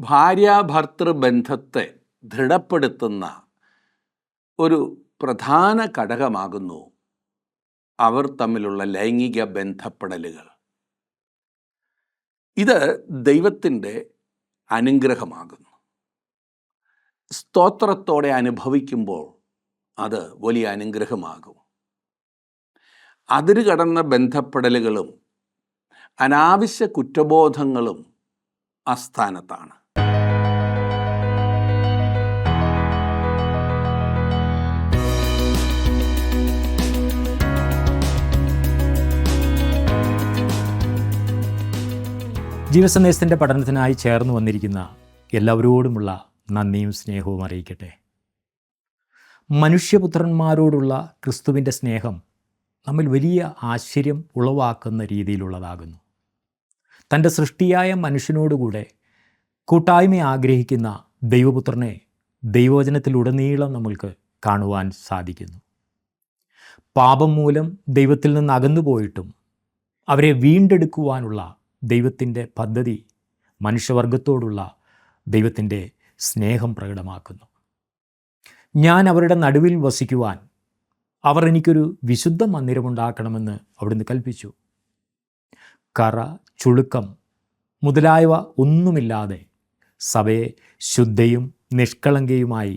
ഭാര്യാഭർത്തൃ ബന്ധത്തെ ദൃഢപ്പെടുത്തുന്ന ഒരു പ്രധാന ഘടകമാകുന്നു അവർ തമ്മിലുള്ള ലൈംഗിക ബന്ധപ്പെടലുകൾ. ഇത് ദൈവത്തിൻ്റെ അനുഗ്രഹമാകുന്നു. സ്തോത്രത്തോടെ അനുഭവിക്കുമ്പോൾ അത് വലിയ അനുഗ്രഹമാകും. അതിരുകടന്ന ബന്ധപ്പെടലുകളും അനാവശ്യ കുറ്റബോധങ്ങളും അസ്ഥാനത്താണ്. ജീവസന്ദേശത്തിൻ്റെ പഠനത്തിനായി ചേർന്ന് വന്നിരിക്കുന്ന എല്ലാവരോടുമുള്ള നന്ദിയും സ്നേഹവും അറിയിക്കട്ടെ. മനുഷ്യപുത്രന്മാരോടുള്ള ക്രിസ്തുവിൻ്റെ സ്നേഹം നമ്മിൽ വലിയ ആശ്ചര്യം ഉളവാക്കുന്ന രീതിയിലുള്ളതാകുന്നു. തൻ്റെ സൃഷ്ടിയായ മനുഷ്യനോടുകൂടെ കൂട്ടായ്മ ആഗ്രഹിക്കുന്ന ദൈവപുത്രനെ ദൈവവചനത്തിലുടനീളം നമ്മൾക്ക് കാണുവാൻ സാധിക്കുന്നു. പാപം മൂലം ദൈവത്തിൽ നിന്ന് അകന്നുപോയിട്ടും അവരെ വീണ്ടെടുക്കുവാനുള്ള ദൈവത്തിൻ്റെ പദ്ധതി മനുഷ്യവർഗത്തോടുള്ള ദൈവത്തിൻ്റെ സ്നേഹം പ്രകടമാക്കുന്നു. ഞാൻ അവരുടെ നടുവിൽ വസിക്കുവാൻ അവർ എനിക്കൊരു വിശുദ്ധ മന്ദിരമുണ്ടാക്കണമെന്ന് അവിടുന്ന് കൽപ്പിച്ചു. കറ, ചുളുക്കം മുതലായവ ഒന്നുമില്ലാതെ സഭയെ ശുദ്ധയും നിഷ്കളങ്കയുമായി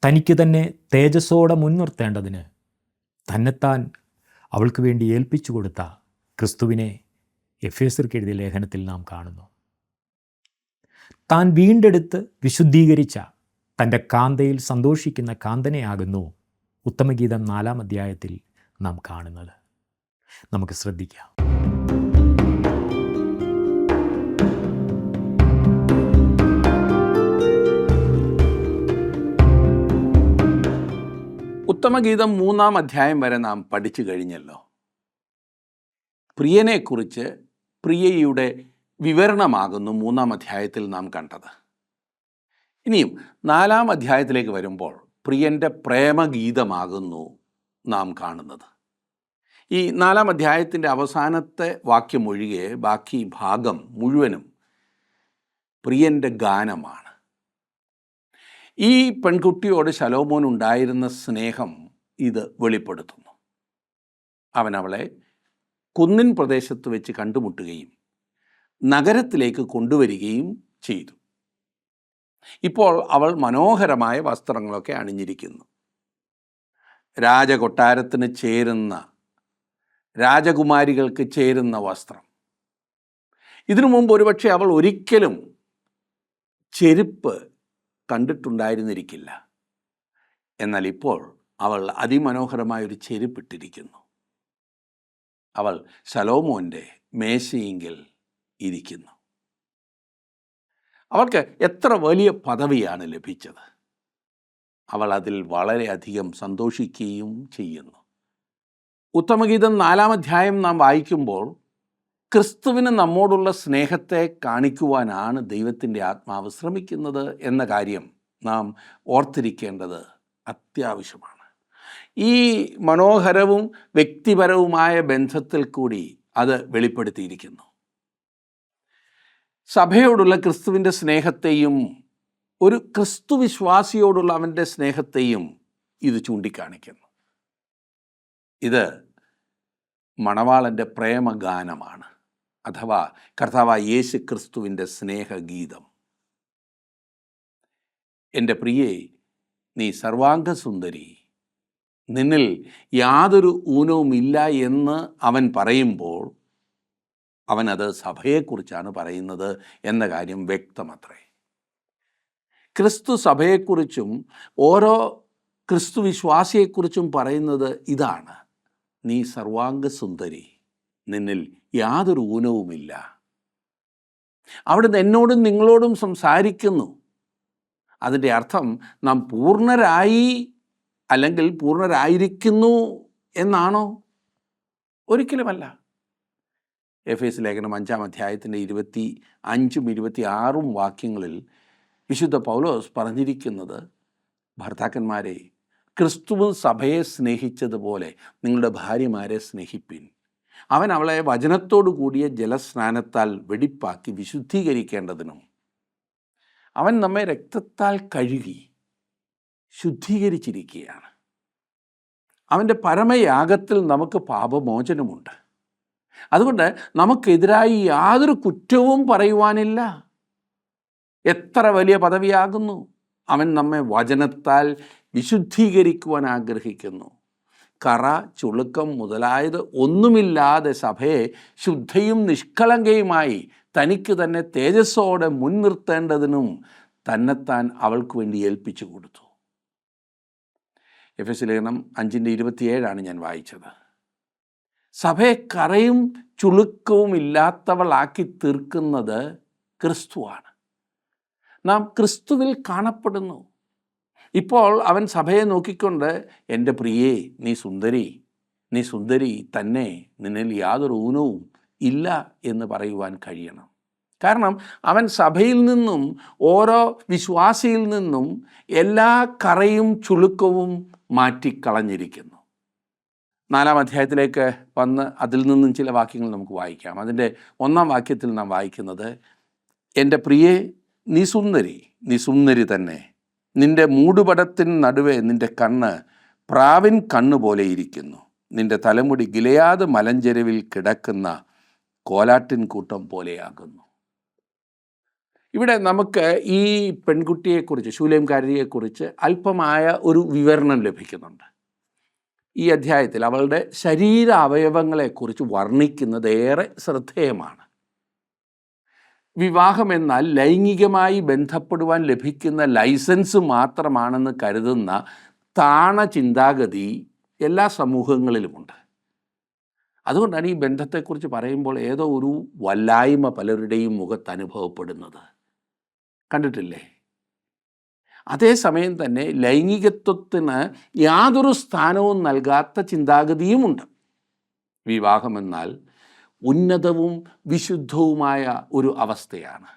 തനിക്ക് തന്നെ തേജസ്സോടെ മുൻനിർത്തേണ്ടതിന് തന്നെത്താൻ അവൾക്ക് വേണ്ടി ഏൽപ്പിച്ചു കൊടുത്ത ക്രിസ്തുവിനെ എഫേസ്യർക്ക് എഴുതിയ ലേഖനത്തിൽ നാം കാണുന്നു. താൻ വീണ്ടെടുത്ത് വിശുദ്ധീകരിച്ച തൻ്റെ കാന്തയിൽ സന്തോഷിക്കുന്ന കാന്തനെയാകുന്നു ഉത്തമഗീതം 4-ാം അധ്യായത്തിൽ നാം കാണുന്നത്. നമുക്ക് ശ്രദ്ധിക്കാം. ഉത്തമഗീതം 3-ാം അധ്യായം വരെ നാം പഠിച്ചു കഴിഞ്ഞല്ലോ. പ്രിയനെക്കുറിച്ച് പ്രിയയുടെ വിവരണമാകുന്നു 3-ാം അധ്യായത്തിൽ നാം കണ്ടത്. ഇനിയും 4-ാം അധ്യായത്തിലേക്ക് വരുമ്പോൾ പ്രിയൻ്റെ പ്രേമഗീതമാകുന്നു നാം കാണുന്നത്. ഈ 4-ാം അധ്യായത്തിൻ്റെ അവസാനത്തെ വാക്യമൊഴികെ ബാക്കി ഭാഗം മുഴുവനും പ്രിയൻ്റെ ഗാനമാണ്. ഈ പെൺകുട്ടിയോട് ശലോമോൻ ഉണ്ടായിരുന്ന സ്നേഹം ഇത് വെളിപ്പെടുത്തുന്നു. അവൻ അവളെ കുന്നിൻ പ്രദേശത്ത് വെച്ച് കണ്ടുമുട്ടുകയും നഗരത്തിലേക്ക് കൊണ്ടുവരികയും ചെയ്തു. ഇപ്പോൾ അവൾ മനോഹരമായ വസ്ത്രങ്ങളൊക്കെ അണിഞ്ഞിരിക്കുന്നു. രാജകൊട്ടാരത്തിന് ചേരുന്ന, രാജകുമാരികൾക്ക് ചേരുന്ന വസ്ത്രം. ഇതിനു മുമ്പ് ഒരുപക്ഷെ അവൾ ഒരിക്കലും ചെരുപ്പ് കണ്ടിട്ടുണ്ടായിരുന്നിരിക്കില്ല. എന്നാൽ ഇപ്പോൾ അവൾ അതിമനോഹരമായൊരു ചെരുപ്പിട്ടിരിക്കുന്നു. അവൾ ശലോമോൻ്റെ മേശയിങ്കിൽ ഇരിക്കുന്നു. അവൾക്ക് എത്ര വലിയ പദവിയാണ് ലഭിച്ചത്. അവൾ അതിൽ വളരെയധികം സന്തോഷിക്കുകയും ചെയ്യുന്നു. ഉത്തമഗീതം 4-ാം അധ്യായം നാം വായിക്കുമ്പോൾ ക്രിസ്തുവിന് നമ്മോടുള്ള സ്നേഹത്തെ കാണിക്കുവാനാണ് ദൈവത്തിൻ്റെ ആത്മാവ് ശ്രമിക്കുന്നത് എന്ന കാര്യം നാം ഓർത്തിരിക്കേണ്ടത് അത്യാവശ്യമാണ്. ഈ മനോഹരവും വ്യക്തിപരവുമായ ബന്ധത്തിൽ കൂടി അത് വെളിപ്പെടുത്തിയിരിക്കുന്നു. സഭയോടുള്ള ക്രിസ്തുവിൻ്റെ സ്നേഹത്തെയും ഒരു ക്രിസ്തു വിശ്വാസിയോടുള്ള അവൻ്റെ സ്നേഹത്തെയും ഇത് ചൂണ്ടിക്കാണിക്കുന്നു. ഇത് മണവാളൻ്റെ പ്രേമഗാനമാണ്, അഥവാ കർത്താവായ യേശു ക്രിസ്തുവിൻ്റെ സ്നേഹഗീതം. എൻ്റെ പ്രിയേ, നീ സർവാംഗ സുന്ദരി, നിന്നിൽ യാതൊരു ഊനവുമില്ല എന്ന് അവൻ പറയുമ്പോൾ അവനത് സഭയെക്കുറിച്ചാണ് പറയുന്നത് എന്ന കാര്യം വ്യക്തമത്രേ. ക്രിസ്തു സഭയെക്കുറിച്ചും ഓരോ ക്രിസ്തു വിശ്വാസിയെക്കുറിച്ചും പറയുന്നത് ഇതാണ്: നീ സർവാംഗ സുന്ദരി, നിന്നിൽ യാതൊരു ഊനവുമില്ല. അവിടുന്ന് എന്നോടും നിങ്ങളോടും സംസാരിക്കുന്നു. അതിൻ്റെ അർത്ഥം നാം പൂർണ്ണരായി അല്ലെങ്കിൽ പൂർണ്ണരായിരിക്കുന്നു എന്നാണോ? ഒരിക്കലുമല്ല. എഫേസ്യ ലേഖനം 5-ാം അധ്യായത്തിൻ്റെ 25-ഉം 26-ഉം വാക്യങ്ങളിൽ വിശുദ്ധ പൗലോസ് പറഞ്ഞിരിക്കുന്നത്, ഭർത്താക്കന്മാരെ, ക്രിസ്തുവും സഭയെ സ്നേഹിച്ചതുപോലെ നിങ്ങളുടെ ഭാര്യമാരെ സ്നേഹിപ്പിൻ. അവൻ അവളെ വചനത്തോടു കൂടിയ ജലസ്നാനത്താൽ വെടിപ്പാക്കി വിശുദ്ധീകരിക്കേണ്ടതിനും അവൻ നമ്മെ രക്തത്താൽ കഴുകി ശുദ്ധീകരിച്ചിരിക്കുകയാണ്. അവൻ്റെ പരമയാഗത്തിൽ നമുക്ക് പാപമോചനമുണ്ട്. അതുകൊണ്ട് നമുക്കെതിരായി യാതൊരു കുറ്റവും പറയുവാനില്ല. എത്ര വലിയ പദവിയാകുന്നു! അവൻ നമ്മെ വചനത്താൽ വിശുദ്ധീകരിക്കുവാൻ ആഗ്രഹിക്കുന്നു. കറ, ചുളുക്കം മുതലായത് ഒന്നുമില്ലാതെ സഭയെ ശുദ്ധയും നിഷ്കളങ്കയുമായി തനിക്ക് തന്നെ തേജസ്സോടെ മുൻനിർത്തേണ്ടതിനും തന്നെത്താൻ അവൾക്ക് വേണ്ടി ഏൽപ്പിച്ചു കൊടുത്തു. എഫെസ്യ ലേഖനം 5:27 ഞാൻ വായിച്ചത്. സഭയെ കറയും ചുളുക്കവും ഇല്ലാത്തവളാക്കി തീർക്കുന്നത് ക്രിസ്തുവാണ്. നാം ക്രിസ്തുവിൽ കാണപ്പെടുന്നു. ഇപ്പോൾ അവൻ സഭയെ നോക്കിക്കൊണ്ട്, എൻ്റെ പ്രിയേ, നീ സുന്ദരി തന്നെ, നിന്നിൽ യാതൊരു ഊനവും ഇല്ല എന്ന് പറയുവാൻ കഴിയണം. കാരണം അവൻ സഭയിൽ നിന്നും ഓരോ വിശ്വാസിയിൽ നിന്നും എല്ലാ കറയും ചുളുക്കവും മാറ്റിക്കളഞ്ഞിരിക്കുന്നു. 4-ാം അധ്യായത്തിലേക്ക് വന്ന് അതിൽ നിന്നും ചില വാക്യങ്ങൾ നമുക്ക് വായിക്കാം. അതിൻ്റെ 1-ാം വാക്യത്തിൽ നാം വായിക്കുന്നത്, എൻ്റെ പ്രിയേ, നീ സുന്ദരി തന്നെ, നിൻ്റെ മൂടുപടത്തിന് നടുവേ നിൻ്റെ കണ്ണ് പ്രാവിൻ കണ്ണുപോലെ ഇരിക്കുന്നു, നിൻ്റെ തലമുടി ഗിലെയാദ് മലഞ്ചെരുവിൽ കിടക്കുന്ന കോലാട്ടിൻ കൂട്ടം പോലെയാകുന്നു. ഇവിടെ നമുക്ക് ഈ പെൺകുട്ടിയെക്കുറിച്ച്, ശൂലേംകാരിയെക്കുറിച്ച് അല്പമായ ഒരു വിവരണം ലഭിക്കുന്നുണ്ട്. ഈ അധ്യായത്തിൽ അവളുടെ ശരീര അവയവങ്ങളെക്കുറിച്ച് വർണ്ണിക്കുന്നത് ഏറെ ശ്രദ്ധേയമാണ്. വിവാഹം എന്നാൽ ലൈംഗികമായി ബന്ധപ്പെടുവാൻ ലഭിക്കുന്ന ലൈസൻസ് മാത്രമാണെന്ന് കരുതുന്ന താണ ചിന്താഗതി എല്ലാ സമൂഹങ്ങളിലുമുണ്ട്. അതുകൊണ്ടാണ് ഈ ബന്ധത്തെക്കുറിച്ച് പറയുമ്പോൾ ഏതോ ഒരു വല്ലായ്മ പലരുടെയും മുഖത്ത് അനുഭവപ്പെടുന്നത്. കണ്ടിട്ടില്ലേ? അതേസമയം തന്നെ ലൈംഗികത്വത്തിന് യാതൊരു സ്ഥാനവും നൽകാത്ത ചിന്താഗതിയുമുണ്ട്. വിവാഹമെന്നാൽ ഉന്നതവും വിശുദ്ധവുമായ ഒരു അവസ്ഥയാണ്.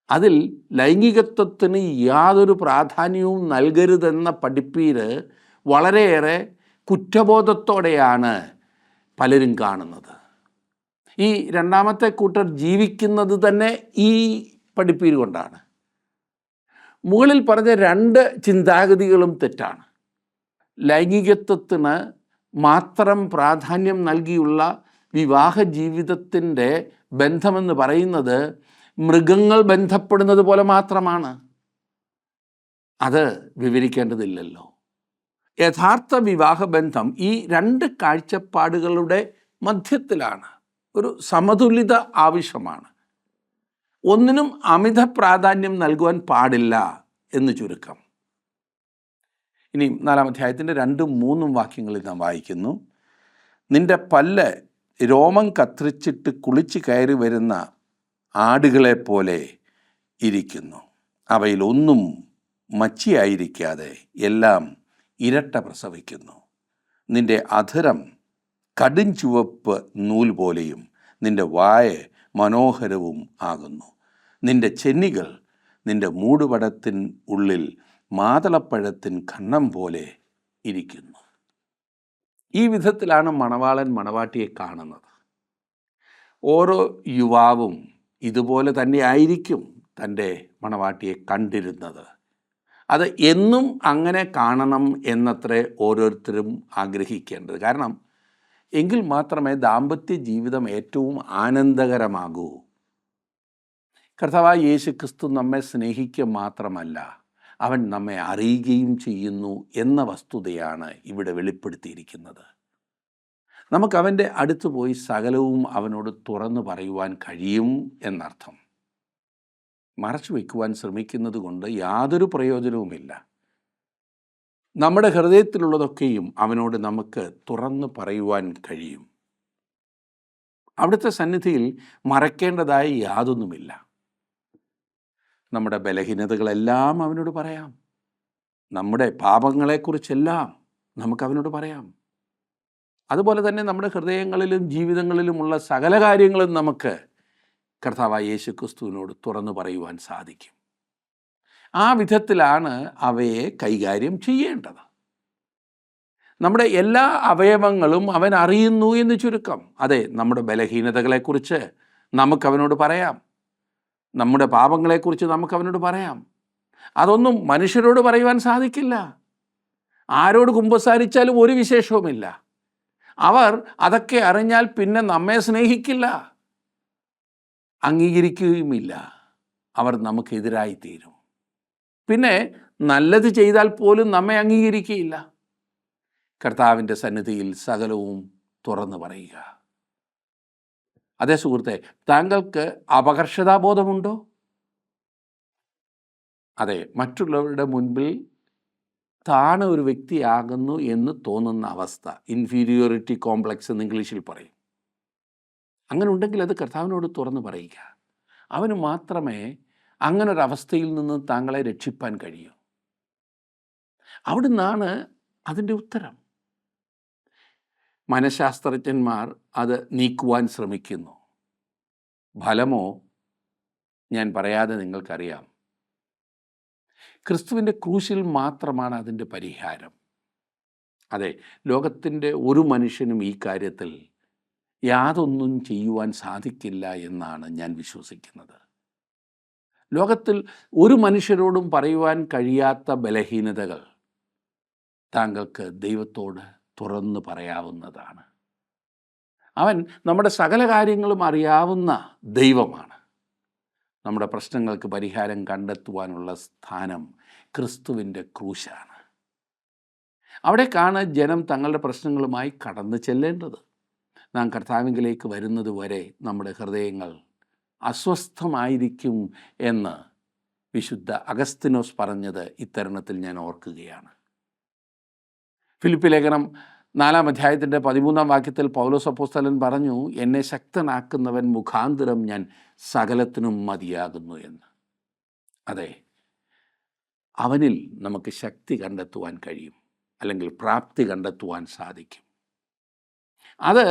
അതിൽ ലൈംഗികത്വത്തിന് യാതൊരു പ്രാധാന്യവും നൽകരുതെന്ന പഠിപ്പീര് വളരെയേറെ കുറ്റബോധത്തോടെയാണ് പലരും കാണുന്നത്. ഈ രണ്ടാമത്തെ കൂട്ടർ ജീവിക്കുന്നത് തന്നെ ഈ പഠിപ്പീര് കൊണ്ടാണ്. മുകളിൽ പറഞ്ഞ 2 ചിന്താഗതികളും തെറ്റാണ്. ലൈംഗികത്വത്തിന് മാത്രം പ്രാധാന്യം നൽകിയുള്ള വിവാഹ ജീവിതത്തിൻ്റെ ബന്ധമെന്ന് പറയുന്നത് മൃഗങ്ങൾ ബന്ധപ്പെടുന്നത് പോലെ മാത്രമാണ്. അത് വിവരിക്കേണ്ടതില്ലല്ലോ. യഥാർത്ഥ വിവാഹബന്ധം ഈ 2 കാഴ്ചപ്പാടുകളുടെ മധ്യത്തിലാണ്. ഒരു സമതുലിത ആവശ്യമാണ്. ഒന്നിനും അമിത പ്രാധാന്യം നൽകുവാൻ പാടില്ല എന്ന് ചുരുക്കം. ഇനി 4-ാം അധ്യായത്തിൻ്റെ 2-3 വാക്യങ്ങളിൽ നാം വായിക്കുന്നു, നിന്റെ പല്ല് രോമം കത്തിരിച്ചിട്ട് കുളിച്ച് കയറി വരുന്ന ആടുകളെപ്പോലെ ഇരിക്കുന്നു, അവയിലൊന്നും മച്ചിയായിരിക്കാതെ എല്ലാം ഇരട്ട പ്രസവിക്കുന്നു. നിന്റെ അധരം കടും ചുവപ്പ് നൂൽ പോലെയും നിന്റെ വായ മനോഹരവും ആകുന്നു. നിന്റെ ചെന്നികൾ നിന്റെ മൂടുപടത്തിൻ ഉള്ളിൽ മാതളപ്പഴത്തിൻ ഖണ്ഡം പോലെ ഇരിക്കുന്നു. ഈ വിധത്തിലാണ് മണവാളൻ മണവാട്ടിയെ കാണുന്നത്. ഓരോ യുവാവും ഇതുപോലെ തന്നെ ആയിരിക്കും തൻ്റെ മണവാട്ടിയെ കണ്ടിരുന്നത്. അത് എന്നും അങ്ങനെ കാണണം എന്നത്രേ ഓരോരുത്തരും ആഗ്രഹിക്കേണ്ടത്. കാരണം എങ്കിൽ മാത്രമേ ദാമ്പത്യ ജീവിതം ഏറ്റവും ആനന്ദകരമാകൂ. കർത്താവായ യേശുക്രിസ്തു നമ്മെ സ്നേഹിക്കുക മാത്രമല്ല, അവൻ നമ്മെ അറിയുകയും ചെയ്യുന്നു എന്ന വസ്തുതയാണ് ഇവിടെ വെളിപ്പെടുത്തിയിരിക്കുന്നത്. നമുക്ക് അവൻ്റെ അടുത്ത് പോയി സകലവും അവനോട് തുറന്നു പറയുവാൻ കഴിയും എന്നർത്ഥം. മറച്ചു വയ്ക്കുവാൻ ശ്രമിക്കുന്നത് കൊണ്ട് യാതൊരു പ്രയോജനവുമില്ല. നമ്മുടെ ഹൃദയത്തിലുള്ളതൊക്കെയും അവനോട് നമുക്ക് തുറന്നു പറയുവാൻ കഴിയും. അവിടുത്തെ സന്നിധിയിൽ മറക്കേണ്ടതായി യാതൊന്നുമില്ല. നമ്മുടെ ബലഹീനതകളെല്ലാം അവനോട് പറയാം. നമ്മുടെ പാപങ്ങളെക്കുറിച്ചെല്ലാം നമുക്ക് അവനോട് പറയാം. അതുപോലെ തന്നെ നമ്മുടെ ഹൃദയങ്ങളിലും ജീവിതങ്ങളിലുമുള്ള സകല കാര്യങ്ങളും നമുക്ക് കർത്താവായ യേശുക്രിസ്തുവിനോട് തുറന്നു പറയുവാൻ സാധിക്കും. ആ വിധത്തിലാണ് അവയെ കൈകാര്യം ചെയ്യേണ്ടത്. നമ്മുടെ എല്ലാ അവയവങ്ങളും അവൻ അറിയുന്നു എന്ന് ചുരുക്കം. അതെ, നമ്മുടെ ബലഹീനതകളെക്കുറിച്ച് നമുക്കവനോട് പറയാം. നമ്മുടെ പാപങ്ങളെക്കുറിച്ച് നമുക്ക് അവനോട് പറയാം. അതൊന്നും മനുഷ്യരോട് പറയുവാൻ സാധിക്കില്ല. ആരോട് കുമ്പസാരിച്ചാലും ഒരു വിശേഷവുമില്ല. അവർ അതൊക്കെ അറിഞ്ഞാൽ പിന്നെ നമ്മെ സ്നേഹിക്കില്ല, അംഗീകരിക്കുകയുമില്ല. അവർ നമുക്കെതിരായി തീരും. പിന്നെ നല്ലത് ചെയ്താൽ പോലും നമ്മെ അംഗീകരിക്കുകയില്ല. കർത്താവിൻ്റെ സന്നിധിയിൽ സകലവും തുറന്നു പറയുക. അതേ സുഹൃത്തെ, താങ്കൾക്ക് അപകർഷതാബോധമുണ്ടോ? അതെ, മറ്റുള്ളവരുടെ മുൻപിൽ താണ ഒരു വ്യക്തിയാകുന്നു എന്ന് തോന്നുന്ന അവസ്ഥ, ഇൻഫീരിയോറിറ്റി കോംപ്ലക്സ് എന്ന് ഇംഗ്ലീഷിൽ പറയും. അങ്ങനെ ഉണ്ടെങ്കിൽ അത് കർത്താവിനോട് തുറന്നു പറയുക. അവന് മാത്രമേ അങ്ങനൊരവസ്ഥയിൽ നിന്ന് താങ്കളെ രക്ഷിപ്പാൻ കഴിയൂ. അവിടുന്നാണ് അതിൻ്റെ ഉത്തരം. മനഃശാസ്ത്രജ്ഞന്മാർ അത് നീക്കുവാൻ ശ്രമിക്കുന്നു. ഫലമോ ഞാൻ പറയാതെ നിങ്ങൾക്കറിയാം. ക്രിസ്തുവിൻ്റെ ക്രൂശിൽ മാത്രമാണ് അതിൻ്റെ പരിഹാരം. അതെ, ലോകത്തിൻ്റെ ഒരു മനുഷ്യനും ഈ കാര്യത്തിൽ യാതൊന്നും ചെയ്യുവാൻ സാധിക്കില്ല എന്നാണ് ഞാൻ വിശ്വസിക്കുന്നത്. ലോകത്തിൽ ഒരു മനുഷ്യരോടും പറയുവാൻ കഴിയാത്ത ബലഹീനതകൾ താങ്കൾക്ക് ദൈവത്തോട് തുറന്നു പറയാവുന്നതാണ്. അവൻ നമ്മുടെ സകല കാര്യങ്ങളും അറിയാവുന്ന ദൈവമാണ്. നമ്മുടെ പ്രശ്നങ്ങൾക്ക് പരിഹാരം കണ്ടെത്തുവാനുള്ള സ്ഥാനം ക്രിസ്തുവിൻ്റെ ക്രൂശാണ്. അവിടേക്കാണ് ജനം തങ്ങളുടെ പ്രശ്നങ്ങളുമായി കടന്നു ചെല്ലേണ്ടത്. നാം കർത്താവിലേക്ക് വരുന്നത് വരെ നമ്മുടെ ഹൃദയങ്ങൾ അസ്വസ്ഥമായിരിക്കും എന്ന് വിശുദ്ധ അഗസ്തിനോസ് പറഞ്ഞത് ഇത്തരുണത്തിൽ ഞാൻ ഓർക്കുകയാണ്. ഫിലിപ്പി ലേഖനം 4-ാം അധ്യായത്തിൻ്റെ 13-ാം വാക്യത്തിൽ പൗലോസ് അപ്പോസ്തലൻ പറഞ്ഞു, എന്നെ ശക്തനാക്കുന്നവൻ മുഖാന്തരം ഞാൻ സകലത്തിനും മതിയാകുന്നു എന്ന്. അതെ, അവനിൽ നമുക്ക് ശക്തി കണ്ടെത്തുവാൻ കഴിയും, അല്ലെങ്കിൽ പ്രാപ്തി കണ്ടെത്തുവാൻ സാധിക്കും. അത്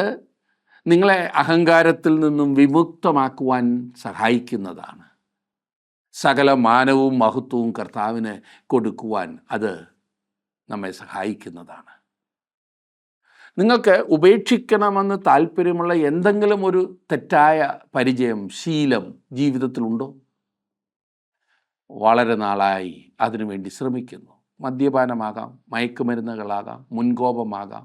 നിങ്ങളെ അഹങ്കാരത്തിൽ നിന്നും വിമുക്തമാക്കുവാൻ സഹായിക്കുന്നതാണ്. സകല മാനവും മഹത്വവും കർത്താവിന് കൊടുക്കുവാൻ അത് നമ്മെ സഹായിക്കുന്നതാണ്. നിങ്ങൾക്ക് ഉപേക്ഷിക്കണമെന്ന് താല്പര്യമുള്ള എന്തെങ്കിലും ഒരു തെറ്റായ പരിചയം, ശീലം ജീവിതത്തിലുണ്ടോ? വളരെ നാളായി അതിനുവേണ്ടി ശ്രമിക്കുന്നു. മദ്യപാനമാകാം, മയക്കുമരുന്നുകളാകാം, മുൻകോപമാകാം,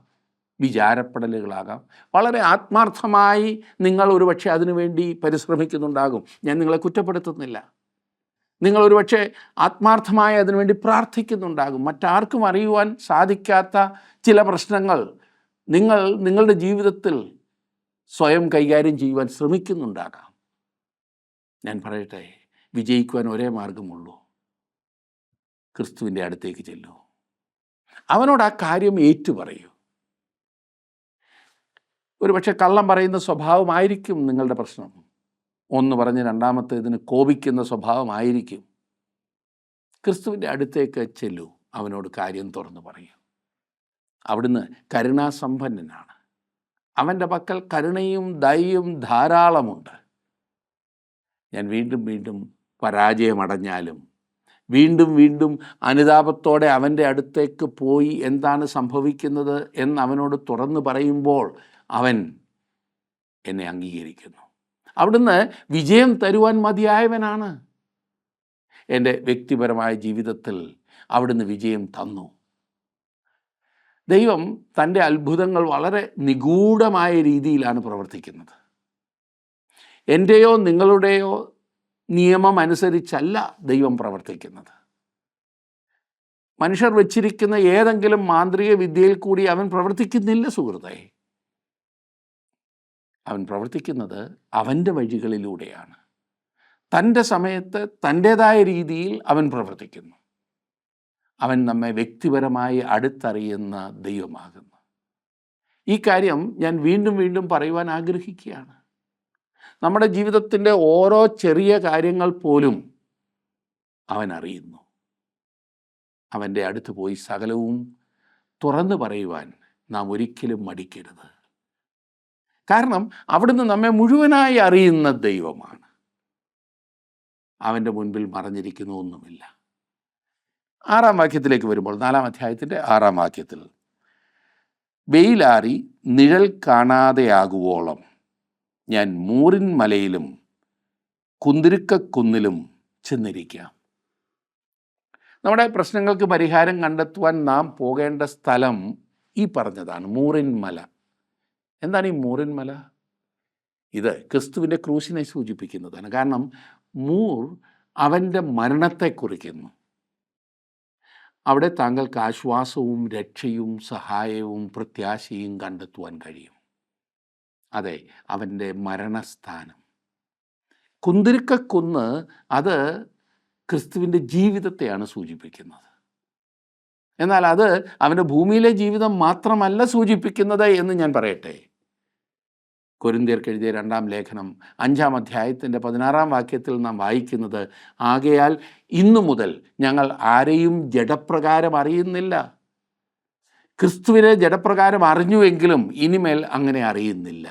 വിചാരപ്പെടലുകളാകാം. വളരെ ആത്മാർത്ഥമായി നിങ്ങൾ ഒരുപക്ഷെ അതിനുവേണ്ടി പരിശ്രമിക്കുന്നുണ്ടാകും. ഞാൻ നിങ്ങളെ കുറ്റപ്പെടുത്തുന്നില്ല. നിങ്ങൾ ഒരുപക്ഷെ ആത്മാർത്ഥമായി അതിനുവേണ്ടി പ്രാർത്ഥിക്കുന്നുണ്ടാകും. മറ്റാർക്കും അറിയുവാൻ സാധിക്കാത്ത ചില പ്രശ്നങ്ങൾ നിങ്ങൾ നിങ്ങളുടെ ജീവിതത്തിൽ സ്വയം കൈകാര്യം ചെയ്യുവാൻ ശ്രമിക്കുന്നുണ്ടാകാം. ഞാൻ പറയട്ടെ, വിജയിക്കുവാൻ ഒരേ മാർഗമുള്ളൂ. ക്രിസ്തുവിൻ്റെ അടുത്തേക്ക് ചെല്ലൂ. അവനോട് ആ കാര്യം ഏറ്റുപറയൂ. ഒരുപക്ഷെ കള്ളം പറയുന്ന സ്വഭാവമായിരിക്കും നിങ്ങളുടെ പ്രശ്നം. ഒന്ന് പറഞ്ഞ് രണ്ടാമത്തേതിന് കോപിക്കുന്ന സ്വഭാവമായിരിക്കും. ക്രിസ്തുവിൻ്റെ അടുത്തേക്ക് ചെല്ലൂ. അവനോട് കാര്യം തുറന്നു പറയൂ. അവിടുന്ന് കരുണാസമ്പന്നനാണ്. അവൻ്റെ പക്കൽ കരുണയും ദയയും ധാരാളമുണ്ട്. ഞാൻ വീണ്ടും വീണ്ടും പരാജയമടഞ്ഞാലും വീണ്ടും വീണ്ടും അനുതാപത്തോടെ അവൻ്റെ അടുത്തേക്ക് പോയി എന്താണ് സംഭവിക്കുന്നത് എന്ന് അവനോട് തുറന്നു പറയുമ്പോൾ അവൻ എന്നെ അംഗീകരിക്കുന്നു. അവിടുന്ന് വിജയം തരുവാൻ മതിയായവനാണ്. എൻ്റെ വ്യക്തിപരമായ ജീവിതത്തിൽ അവിടുന്ന് വിജയം തന്നു. ദൈവം തൻ്റെ അത്ഭുതങ്ങൾ വളരെ നിഗൂഢമായ രീതിയിലാണ് പ്രവർത്തിക്കുന്നത്. എൻ്റെയോ നിങ്ങളുടെയോ നിയമം അനുസരിച്ചല്ല ദൈവം പ്രവർത്തിക്കുന്നത്. മനുഷ്യർ വച്ചിരിക്കുന്ന ഏതെങ്കിലും മാന്ത്രിക വിദ്യയിൽ കൂടി അവൻ പ്രവർത്തിക്കുന്നില്ല സുഹൃത്തേ. അവൻ പ്രവർത്തിക്കുന്നത് അവൻ്റെ വഴികളിലൂടെയാണ്. തൻ്റെ സമയത്ത് തൻ്റേതായ രീതിയിൽ അവൻ പ്രവർത്തിക്കുന്നു. അവൻ നമ്മെ വ്യക്തിപരമായി അടുത്തറിയുന്ന ദൈവമാകുന്നു. ഈ കാര്യം ഞാൻ വീണ്ടും വീണ്ടും പറയുവാൻ ആഗ്രഹിക്കുകയാണ്. നമ്മുടെ ജീവിതത്തിൻ്റെ ഓരോ ചെറിയ കാര്യങ്ങൾ പോലും അവൻ അറിയുന്നു. അവൻ്റെ അടുത്ത് പോയി സകലവും തുറന്നു പറയുവാൻ നാം ഒരിക്കലും മടിക്കരുത്. കാരണം അവിടുന്ന് നമ്മെ മുഴുവനായി അറിയുന്ന ദൈവമാണ്. അവൻ്റെ മുൻപിൽ മറഞ്ഞിരിക്കുന്ന ഒന്നുമില്ല. 6-ാം വാക്യത്തിലേക്ക് വരുമ്പോൾ, 4-ാം അധ്യായത്തിൻ്റെ 6-ാം വാക്യത്തിൽ, വെയിലാറി നിഴൽ കാണാതെയാകുവോളം ഞാൻ മൂറിൻ മലയിലും കുന്തിരുക്കക്കുന്നിലും ചെന്നിരിക്കാം. നമ്മുടെ പ്രശ്നങ്ങൾക്ക് പരിഹാരം കണ്ടെത്തുവാൻ നാം പോകേണ്ട സ്ഥലം ഈ പറഞ്ഞതാണ്, മൂറിൻ മല. എന്താണ് ഈ മൂറിൻ മല? ഇത് ക്രിസ്തുവിൻ്റെ ക്രൂശിനെ സൂചിപ്പിക്കുന്നതാണ്. കാരണം മൂർ അവൻ്റെ മരണത്തെ കുറിക്കുന്നു. അവിടെ താങ്കൾക്ക് ആശ്വാസവും രക്ഷയും സഹായവും പ്രത്യാശയും കണ്ടെത്തുവാൻ കഴിയും. അതെ, അവൻ്റെ മരണസ്ഥാനം. കുന്തിരുക്കക്കുന്ന് അത് ക്രിസ്തുവിൻ്റെ ജീവിതത്തെയാണ് സൂചിപ്പിക്കുന്നത്. എന്നാൽ അത് അവൻ്റെ ഭൂമിയിലെ ജീവിതം മാത്രമല്ല സൂചിപ്പിക്കുന്നത് എന്ന് ഞാൻ പറയട്ടെ. കൊരിന്ത്യർക്ക് എഴുതിയ 2-ാം ലേഖനം 5-ാം അധ്യായത്തിൻ്റെ 16-ാം വാക്യത്തിൽ നാം വായിക്കുന്നത്, ആകയാൽ ഇന്നു മുതൽ ഞങ്ങൾ ആരെയും ജഡപ്രകാരം അറിയുന്നില്ല. ക്രിസ്തുവിനെ ജഡപ്രകാരം അറിഞ്ഞുവെങ്കിലും ഇനിമേൽ അങ്ങനെ അറിയുന്നില്ല.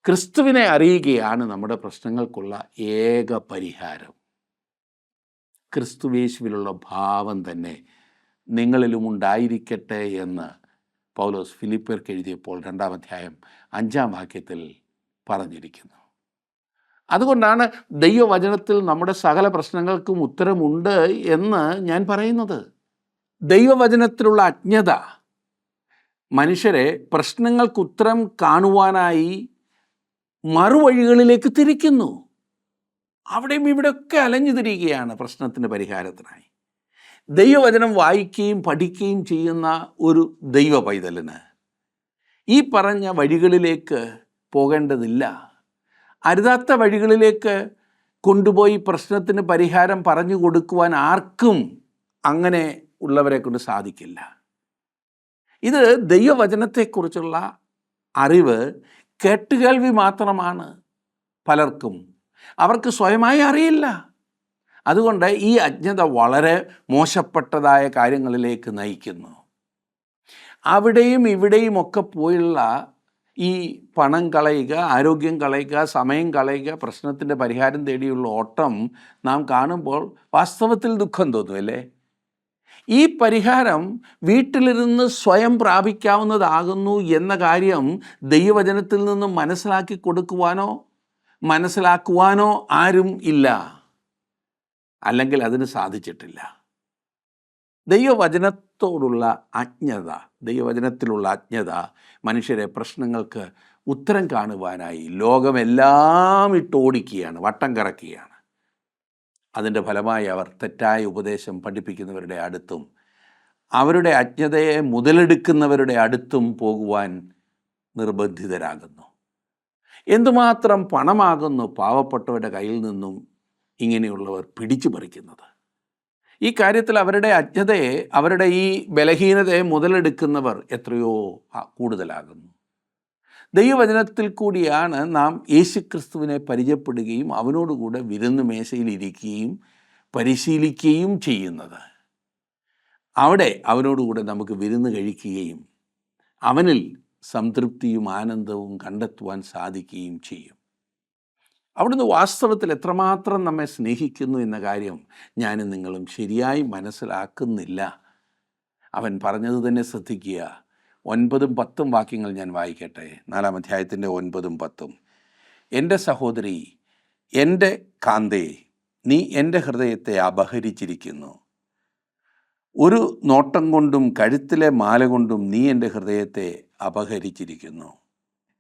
ക്രിസ്തുവിനെ അറിയുകയാണ് നമ്മുടെ പ്രശ്നങ്ങൾക്കുള്ള ഏക പരിഹാരം. ക്രിസ്തുവേശുവിലുള്ള ഭാവം തന്നെ നിങ്ങളിലും ഉണ്ടായിരിക്കട്ടെ എന്ന് പൗലോസ് ഫിലിപ്പിയർക്ക് എഴുതിയപ്പോൾ 2-ാം അധ്യായം 5-ാം വാക്യത്തിൽ പറഞ്ഞിരിക്കുന്നു. അതുകൊണ്ടാണ് ദൈവവചനത്തിൽ നമ്മുടെ സകല പ്രശ്നങ്ങൾക്കും ഉത്തരമുണ്ട് എന്ന് ഞാൻ പറയുന്നത്. ദൈവവചനത്തിലുള്ള അജ്ഞത മനുഷ്യരെ പ്രശ്നങ്ങൾക്ക് ഉത്തരം കാണുവാനായി മറുവഴികളിലേക്ക് തിരിക്കുന്നു. അവിടെയും ഇവിടെയൊക്കെ അലഞ്ഞു തിരിയുകയാണ് പ്രശ്നത്തിൻ്റെ പരിഹാരത്തിനായി. ദൈവവചനം വായിക്കുകയും പഠിക്കുകയും ചെയ്യുന്ന ഒരു ദൈവ പൈതലിന് ഈ പറഞ്ഞ വഴികളിലേക്ക് പോകേണ്ടതില്ല. അരുതാത്ത വഴികളിലേക്ക് കൊണ്ടുപോയി പ്രശ്നത്തിന് പരിഹാരം പറഞ്ഞു കൊടുക്കുവാൻ ആർക്കും അങ്ങനെ ഉള്ളവരെ കൊണ്ട് സാധിക്കില്ല. ഇത് ദൈവവചനത്തെക്കുറിച്ചുള്ള അറിവ് കേട്ടുകേൾവി മാത്രമാണ് പലർക്കും. അവർക്ക് സ്വയമായി അറിയില്ല. അതുകൊണ്ട് ഈ അജ്ഞത വളരെ മോശപ്പെട്ടതായ കാര്യങ്ങളിലേക്ക് നയിക്കുന്നു. അവിടെയും ഇവിടെയും ഒക്കെ പോയുള്ള ഈ പണം കളയുക, ആരോഗ്യം കളയുക, സമയം കളയുക, പ്രശ്നത്തിൻ്റെ പരിഹാരം തേടിയുള്ള ഓട്ടം നാം കാണുമ്പോൾ വാസ്തവത്തിൽ ദുഃഖം തോന്നുമല്ലേ? ഈ പരിഹാരം വീട്ടിലിരുന്ന് സ്വയം പ്രാപിക്കാവുന്നതാകുന്നു എന്ന കാര്യം ദൈവവചനത്തിൽ നിന്നും മനസ്സിലാക്കി കൊടുക്കുവാനോ മനസ്സിലാക്കുവാനോ ആരും ഇല്ല, അല്ലെങ്കിൽ അതിന് സാധിച്ചിട്ടില്ല. ദൈവവചനത്തോടുള്ള അജ്ഞത, ദൈവവചനത്തിലുള്ള അജ്ഞത മനുഷ്യരെ പ്രശ്നങ്ങൾക്ക് ഉത്തരം കാണുവാനായി ലോകമെല്ലാം ഇട്ടോടിക്കുകയാണ്, വട്ടം കറക്കുകയാണ്. അതിൻ്റെ ഫലമായി അവർ തെറ്റായ ഉപദേശം പഠിപ്പിക്കുന്നവരുടെ അടുത്തും അവരുടെ അജ്ഞതയെ മുതലെടുക്കുന്നവരുടെ അടുത്തും പോകുവാൻ നിർബന്ധിതരാകുന്നു. എന്തുമാത്രം പണമാകുന്നു പാവപ്പെട്ടവരുടെ കയ്യിൽ നിന്നും ഇങ്ങനെയുള്ളവർ പിടിച്ചു പറിക്കുന്നത്. ഈ കാര്യത്തിൽ അവരുടെ അജ്ഞതയെ, അവരുടെ ഈ ബലഹീനതയെ മുതലെടുക്കുന്നവർ എത്രയോ കൂടുതലാകുന്നു. ദൈവവചനത്തിൽ കൂടിയാണ് നാം യേശുക്രിസ്തുവിനെ പരിചയപ്പെടുകയും അവനോടുകൂടെ വിരുന്ന് മേശയിലിരിക്കുകയും പരിശീലിക്കുകയും ചെയ്യുന്നത്. അവിടെ അവനോടുകൂടെ നമുക്ക് വിരുന്ന് കഴിക്കുകയും അവനിൽ സംതൃപ്തിയും ആനന്ദവും കണ്ടെത്തുവാൻ സാധിക്കുകയും ചെയ്യും. അവിടുന്ന് വാസ്തവത്തിൽ എത്രമാത്രം നമ്മെ സ്നേഹിക്കുന്നു എന്ന കാര്യം ഞാനും നിങ്ങളും ശരിയായി മനസ്സിലാക്കുന്നില്ല. അവൻ പറഞ്ഞത് തന്നെ ശ്രദ്ധിക്കുക. 9-10 വാക്യങ്ങൾ ഞാൻ വായിക്കട്ടെ. 4-ാം അധ്യായത്തിൻ്റെ 9-10. എൻ്റെ സഹോദരി, എൻ്റെ കാന്തേ, നീ എൻ്റെ ഹൃദയത്തെ അപഹരിച്ചിരിക്കുന്നു. ഒരു നോട്ടം കൊണ്ടും കഴുത്തിലെ മാല കൊണ്ടും നീ എൻ്റെ ഹൃദയത്തെ അപഹരിച്ചിരിക്കുന്നു.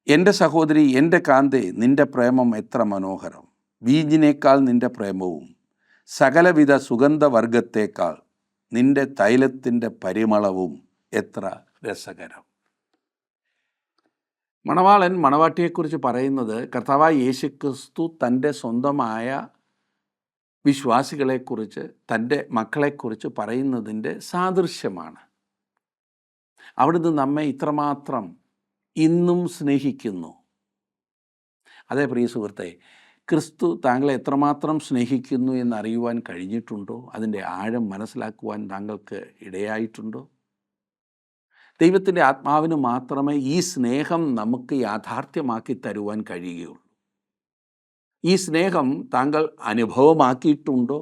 എൻ്റെ സഹോദരി, എൻ്റെ കാന്തേ, നിൻ്റെ പ്രേമം എത്ര മനോഹരം! വീഞ്ഞിനേക്കാൾ നിൻ്റെ പ്രേമവും സകലവിധ സുഗന്ധവർഗത്തേക്കാൾ നിൻ്റെ തൈലത്തിൻ്റെ പരിമളവും എത്ര രസകരം. മണവാളൻ മണവാട്ടിയെക്കുറിച്ച് പറയുന്നത് കർത്താവായ യേശുക്രിസ്തു തൻ്റെ സ്വന്തമായ വിശ്വാസികളെക്കുറിച്ച്, തൻ്റെ മക്കളെക്കുറിച്ച് പറയുന്നതിൻ്റെ സാദൃശ്യമാണ്. അവിടുന്ന് നമ്മെ ഇത്രമാത്രം ഇന്നും സ്നേഹിക്കുന്നു. അതേ പ്രിയ സുഹൃത്തെ, ക്രിസ്തു താങ്കളെ എത്രമാത്രം സ്നേഹിക്കുന്നു എന്നറിയുവാൻ കഴിഞ്ഞിട്ടുണ്ടോ? അതിൻ്റെ ആഴം മനസ്സിലാക്കുവാൻ താങ്കൾക്ക് ഇടയായിട്ടുണ്ടോ? ദൈവത്തിൻ്റെ ആത്മാവിന് മാത്രമേ ഈ സ്നേഹം നമുക്ക് യാഥാർത്ഥ്യമാക്കി തരുവാൻ കഴിയുകയുള്ളൂ. ഈ സ്നേഹം താങ്കൾ അനുഭവമാക്കിയിട്ടുണ്ടോ?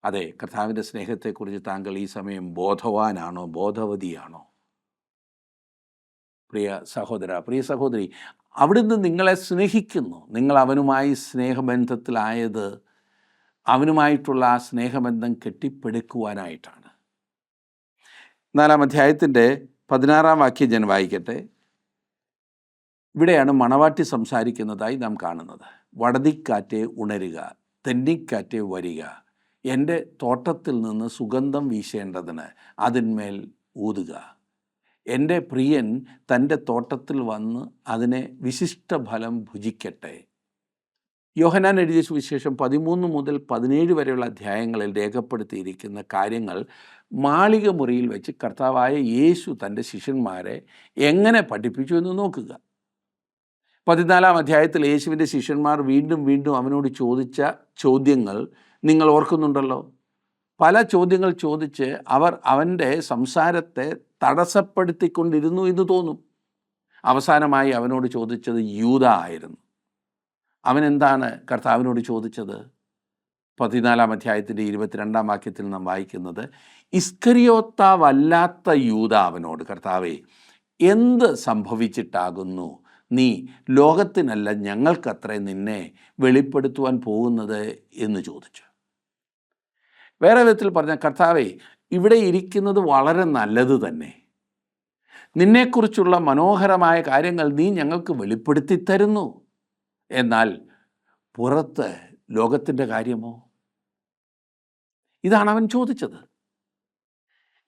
അതെ, കർത്താവിൻ്റെ സ്നേഹത്തെക്കുറിച്ച് താങ്കൾ ഈ സമയം ബോധവാനാണോ, ബോധവതിയാണോ? പ്രിയ സഹോദര, പ്രിയ സഹോദരി, അവിടുന്ന് നിങ്ങളെ സ്നേഹിക്കുന്നു. നിങ്ങൾ അവനുമായി സ്നേഹബന്ധത്തിലായത് അവനുമായിട്ടുള്ള ആ സ്നേഹബന്ധം കെട്ടിപ്പടുക്കുവാനായിട്ടാണ്. 4-ാം അധ്യായത്തിൻ്റെ 16-ാം വാക്യം ഞാൻ വായിക്കട്ടെ. ഇവിടെയാണ് മണവാട്ടി സംസാരിക്കുന്നതായി നാം കാണുന്നത്. വടതിക്കാറ്റെ ഉണരുക, തെന്നിക്കാറ്റെ വരിക, എൻ്റെ തോട്ടത്തിൽ നിന്ന് സുഗന്ധം വീശേണ്ടതിന് അതിന്മേൽ ഊതുക. എൻ്റെ പ്രിയൻ തൻ്റെ തോട്ടത്തിൽ വന്ന് അതിനെ വിശിഷ്ടഫലം ഭുജിക്കട്ടെ. യോഹന്നാൻ എഴുതിയ സുവിശേഷം 13 മുതൽ 17 വരെയുള്ള അധ്യായങ്ങളിൽ രേഖപ്പെടുത്തിയിരിക്കുന്ന കാര്യങ്ങൾ മാളിക മുറിയിൽ വെച്ച് കർത്താവായ യേശു തൻ്റെ ശിഷ്യന്മാരെ എങ്ങനെ പഠിപ്പിച്ചു എന്ന് നോക്കുക. 14-ാം അധ്യായത്തിൽ യേശുവിൻ്റെ ശിഷ്യന്മാർ വീണ്ടും വീണ്ടും അവനോട് ചോദിച്ച ചോദ്യങ്ങൾ നിങ്ങൾ ഓർക്കുന്നുണ്ടല്ലോ. പല ചോദ്യങ്ങൾ ചോദിച്ച് അവർ അവൻ്റെ സംസാരത്തെ തടസ്സപ്പെടുത്തിക്കൊണ്ടിരുന്നു എന്ന് തോന്നും. അവസാനമായി അവനോട് ചോദിച്ചത് യൂദ ആയിരുന്നു. അവനെന്താണ് കർത്താവിനോട് ചോദിച്ചത്? 14-ാം അധ്യായത്തിൻ്റെ 22-ാം വാക്യത്തിൽ നാം വായിക്കുന്നത്, ഇസ്കരിയോത്താവല്ലാത്ത യൂദ അവനോട്, കർത്താവേ, എന്ത് സംഭവിച്ചിട്ടാകുന്നു നീ ലോകത്തിനല്ല ഞങ്ങൾക്കത്രേ നിന്നെ വെളിപ്പെടുത്തുവാൻ പോകുന്നത് എന്ന് ചോദിച്ചു. വേറെ വിധത്തിൽ പറഞ്ഞാൽ, കർത്താവേ, ഇവിടെ ഇരിക്കുന്നത് വളരെ നല്ലത് തന്നെ. നിന്നെക്കുറിച്ചുള്ള മനോഹരമായ കാര്യങ്ങൾ നീ ഞങ്ങൾക്ക് വെളിപ്പെടുത്തി തരുന്നു. എന്നാൽ പുറത്ത് ലോകത്തിൻ്റെ കാര്യമോ? ഇതാണ് അവൻ ചോദിച്ചത്.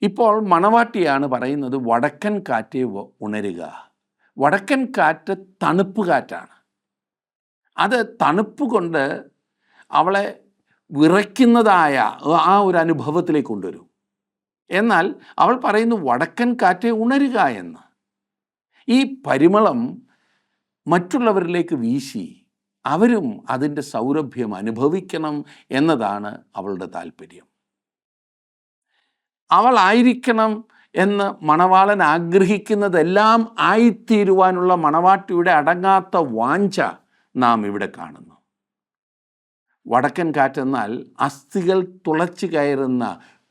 ഇപ്പോൾ മണവാട്ടിയാണ് പറയുന്നത്, വടക്കൻ കാറ്റെ ഉണരുക. വടക്കൻ കാറ്റ് തണുപ്പ് കാറ്റാണ്. അത് തണുപ്പ് കൊണ്ട് അവളെ വിറയ്ക്കുന്നതായ ആ ഒരു അനുഭവത്തിലേക്ക് കൊണ്ടുവരും. എന്നാൽ അവൾ പറയുന്നു വടക്കൻ കാറ്റെ ഉണരുക എന്ന്. ഈ പരിമളം മറ്റുള്ളവരിലേക്ക് വീശി അവരും അതിൻ്റെ സൗരഭ്യം അനുഭവിക്കണം എന്നതാണ് അവളുടെ താല്പര്യം. അവളായിരിക്കണം എന്ന് മണവാളൻ ആഗ്രഹിക്കുന്നതെല്ലാം ആയിത്തീരുവാനുള്ള മണവാട്ടിയുടെ അടങ്ങാത്ത വാഞ്ച നാം ഇവിടെ കാണുന്നു. വടക്കൻ കാറ്റെന്നാൽ അസ്ഥികൾ തുളച്ചു കയറുന്ന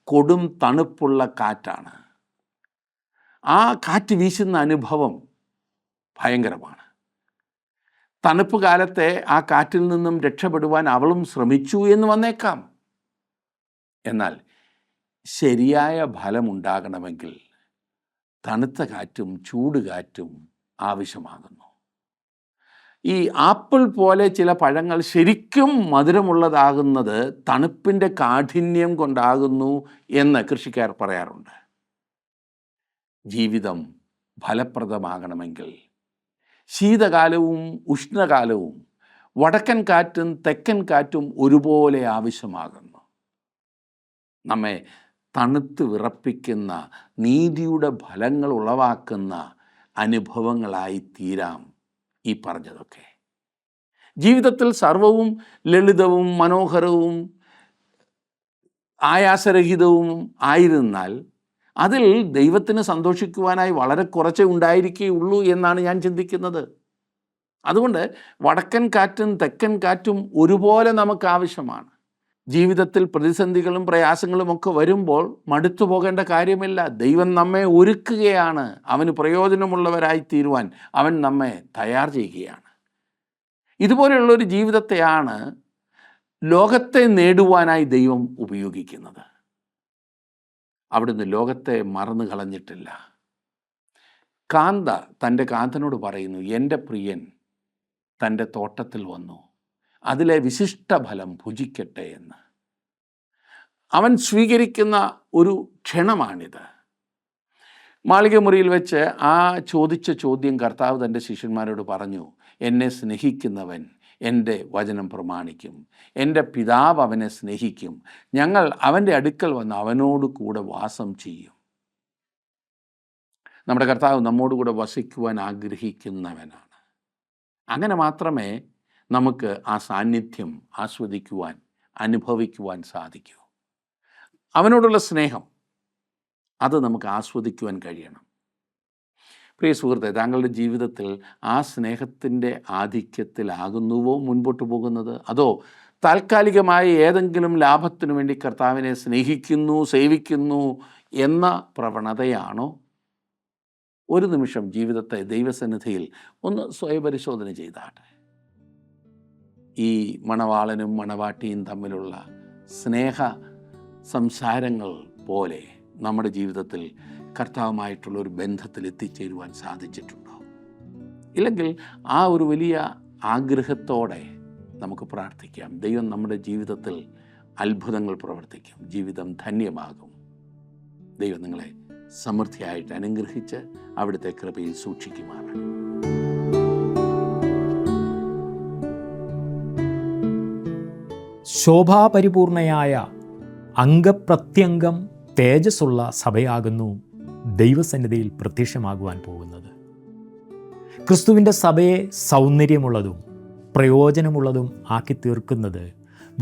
കൊടും തണുപ്പുള്ള കാറ്റാണ്. ആ കാറ്റ് വീശുന്ന അനുഭവം ഭയങ്കരമാണ്. തണുപ്പ് കാലത്തെ ആ കാറ്റിൽ നിന്നും രക്ഷപ്പെടുവാൻ അവളും ശ്രമിച്ചു എന്ന് വന്നേക്കാം. എന്നാൽ ശരിയായ ഫലമുണ്ടാകണമെങ്കിൽ തണുത്ത കാറ്റും ചൂടുകാറ്റും ആവശ്യമാകുന്നു. ഈ ആപ്പിൾ പോലെ ചില പഴങ്ങൾ ശരിക്കും മധുരമുള്ളതാകുന്നത് തണുപ്പിൻ്റെ കാഠിന്യം കൊണ്ടാകുന്നു എന്ന് കൃഷിക്കാർ പറയാറുണ്ട്. ജീവിതം ഫലപ്രദമാകണമെങ്കിൽ ശീതകാലവും ഉഷ്ണകാലവും വടക്കൻ കാറ്റും തെക്കൻ കാറ്റും ഒരുപോലെ ആവശ്യമാകുന്നു. നമ്മെ തണുത്ത് വിറപ്പിക്കുന്ന നീതിയുടെ ഫലങ്ങൾ ഉളവാക്കുന്ന അനുഭവങ്ങളായി തീരാം ഈ പറഞ്ഞതൊക്കെ. ജീവിതത്തിൽ സർവവും ലളിതവും മനോഹരവും ആയാസരഹിതവും ആയിരുന്നാൽ അതിൽ ദൈവത്തിന് സന്തോഷിക്കുവാനായി വളരെ കുറച്ചേ ഉണ്ടായിരിക്കുകയുള്ളൂ എന്നാണ് ഞാൻ ചിന്തിക്കുന്നത്. അതുകൊണ്ട് വടക്കൻ കാറ്റും തെക്കൻ കാറ്റും ഒരുപോലെ നമുക്ക് ആവശ്യമാണ്. ജീവിതത്തിൽ പ്രതിസന്ധികളും പ്രയാസങ്ങളും ഒക്കെ വരുമ്പോൾ മടുത്തു പോകേണ്ട കാര്യമില്ല. ദൈവം നമ്മെ ഒരുക്കുകയാണ്. അവന് പ്രയോജനമുള്ളവരായി തീരുവാൻ അവൻ നമ്മെ തയ്യാർ ചെയ്യുകയാണ്. ഇതുപോലെയുള്ളൊരു ജീവിതത്തെയാണ് ലോകത്തെ നേടുവാനായി ദൈവം ഉപയോഗിക്കുന്നത്. അവിടുന്ന് ലോകത്തെ മറന്നു കളഞ്ഞിട്ടില്ല. കാന്ത തൻ്റെ കാന്തനോട് പറയുന്നു, എൻ്റെ പ്രിയൻ തൻ്റെ തോട്ടത്തിൽ വന്നു അതിലെ വിശിഷ്ടഫലം ഭുജിക്കട്ടെ എന്ന്. അവൻ സ്വീകരിക്കുന്ന ഒരു ക്ഷണമാണിത്. മാളികമുറിയിൽ വെച്ച് ആ ചോദിച്ച ചോദ്യം കർത്താവ് തൻ്റെ ശിഷ്യന്മാരോട് പറഞ്ഞു, എന്നെ സ്നേഹിക്കുന്നവൻ എൻ്റെ വചനം പ്രമാണിക്കും, എൻ്റെ പിതാവ് അവനെ സ്നേഹിക്കും, ഞങ്ങൾ അവൻ്റെ അടുക്കൽ വന്ന് അവനോട് കൂടെ വാസം ചെയ്യും. നമ്മുടെ കർത്താവ് നമ്മോട് കൂടെ വസിക്കുവാൻ ആഗ്രഹിക്കുന്നവനാണ്. അങ്ങനെ മാത്രമേ നമുക്ക് ആ സാന്നിധ്യം ആസ്വദിക്കുവാൻ അനുഭവിക്കുവാൻ സാധിക്കൂ. അവനോടുള്ള സ്നേഹം അത് നമുക്ക് ആസ്വദിക്കുവാൻ കഴിയണം. പ്രിയ സുഹൃത്തെ, താങ്കളുടെ ജീവിതത്തിൽ ആ സ്നേഹത്തിൻ്റെ ആധിക്യത്തിലാകുന്നുവോ മുൻപോട്ട് പോകുന്നത്? അതോ താൽക്കാലികമായ ഏതെങ്കിലും ലാഭത്തിനു വേണ്ടി കർത്താവിനെ സ്നേഹിക്കുന്നു, സേവിക്കുന്നു എന്ന പ്രവണതയാണോ? ഒരു നിമിഷം ജീവിതത്തെ ദൈവസന്നിധിയിൽ ഒന്ന് സ്വയപരിശോധന ചെയ്താട്ടെ. ഈ മണവാളനും മണവാട്ടിയും തമ്മിലുള്ള സ്നേഹ സംസാരങ്ങൾ പോലെ നമ്മുടെ ജീവിതത്തിൽ കർത്താവുമായിട്ടുള്ള ഒരു ബന്ധത്തിൽ എത്തിച്ചേരുവാൻ സാധിച്ചിട്ടുണ്ടോ? ഇല്ലെങ്കിൽ ആ ഒരു വലിയ ആഗ്രഹത്തോടെ നമുക്ക് പ്രാർത്ഥിക്കാം. ദൈവം നമ്മുടെ ജീവിതത്തിൽ അത്ഭുതങ്ങൾ പ്രവർത്തിക്കും, ജീവിതം ധന്യമാകും. ദൈവം നിങ്ങളെ സമൃദ്ധിയായിട്ട് അനുഗ്രഹിച്ച് അവിടുത്തെ കൃപയിൽ സൂക്ഷിക്കുമാറാണ്. ശോഭാപരിപൂർണയായ അംഗപ്രത്യംഗം തേജസ്സുള്ള സഭയാകുന്നു ദൈവസന്നിധിയിൽ പ്രത്യക്ഷമാകുവാൻ പോകുന്നത്. ക്രിസ്തുവിൻ്റെ സഭയെ സൗന്ദര്യമുള്ളതും പ്രയോജനമുള്ളതും ആക്കി തീർക്കുന്നത്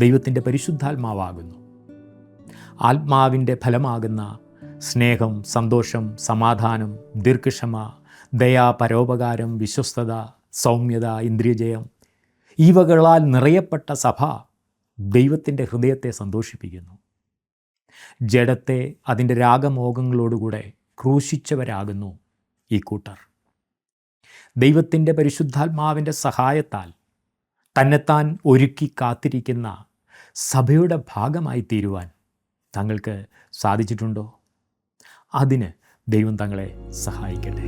ദൈവത്തിൻ്റെ പരിശുദ്ധാത്മാവാകുന്നു. ആത്മാവിൻ്റെ ഫലമാകുന്ന സ്നേഹം, സന്തോഷം, സമാധാനം, ദീർഘക്ഷമ, ദയ, പരോപകാരം, വിശ്വസ്തത, സൗമ്യത, ഇന്ദ്രിയജയം, ഈ വകകളാൽ നിറയപ്പെട്ട സഭ ദൈവത്തിൻ്റെ ഹൃദയത്തെ സന്തോഷിപ്പിക്കുന്നു. ജഡത്തെ അതിൻ്റെ രാഗമോഹങ്ങളോടുകൂടെ ക്രൂശിച്ചവരാകുന്നു ഈ കൂട്ടർ. ദൈവത്തിൻ്റെ പരിശുദ്ധാത്മാവിൻ്റെ സഹായത്താൽ തന്നെത്താൻ ഒരുക്കി കാത്തിരിക്കുന്ന സഭയുടെ ഭാഗമായി തീരുവാൻ തങ്ങൾക്ക് സാധിച്ചിട്ടുണ്ടോ? അതിന് ദൈവം തങ്ങളെ സഹായിക്കട്ടെ.